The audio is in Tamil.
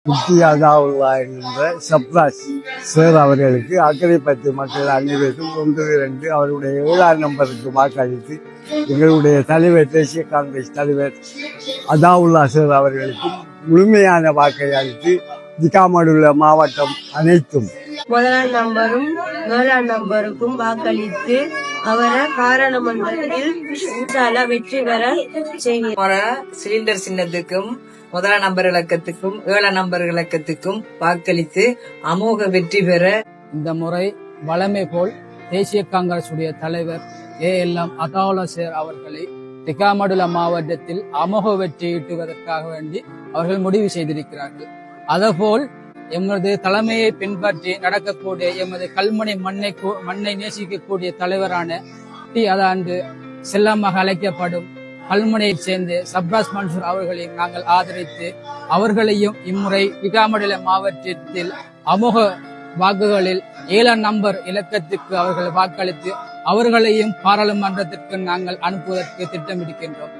முக்தியாதாவுல்லா என்கின்ற சப்ராஸ் சார் அவர்களுக்கு அக்கரைப்பத்து மக்கள் அனைவருக்கும் 1-2 அவருடைய 7ஆம் நம்பருக்கு வாக்களித்து எங்களுடைய தலைவர் தேசிய காங்கிரஸ் தலைவர் அதாவுல்லா சார் அவர்களுக்கும் முழுமையான வாக்கை அளித்து திகாமடுள்ள மாவட்டம் அனைத்தும் 1ஆம் நம்பரும் 7ஆம் நம்பருக்கும் வாக்களித்து அவரை பாராளுமன்றத்தில் வெற்றி பெற செய்கிறார். சிலிண்டர் சின்னத்துக்கும் 1ஆம் நம்பர் இலக்கத்துக்கும் 7ஆம் நம்பர் இலக்கத்துக்கும் வாக்களித்து அமோக வெற்றி பெற இந்த முறை வளமை போல் தேசிய காங்கிரஸ் உடைய தலைவர் ALM அதாவுல்லா சார் அவர்களை திகாமடுல மாவட்டத்தில் அமோக வெற்றியீட்டுவதற்காக வேண்டி அவர்கள் முடிவு செய்திருக்கிறார்கள். அதேபோல் எமது தலைமையை பின்பற்றி நடக்கக்கூடிய எமது கல்முனை மண்ணை நேசிக்கக்கூடிய தலைவரான அதாண்டு செல்லமாக அழைக்கப்படும் கல்முனையைச் சேர்ந்த சப்ராஸ் மன்சூர் அவர்களையும் நாங்கள் ஆதரித்து அவர்களையும் இம்முறை திகாமடுல மாவட்டத்தில் அமோக வாக்குகளில் 7ஆம் நம்பர் இலக்கத்துக்கு அவர்கள் வாக்களித்து அவர்களையும் பாராளுமன்றத்திற்கு நாங்கள் அனுப்புவதற்கு திட்டமிடுகின்றோம்.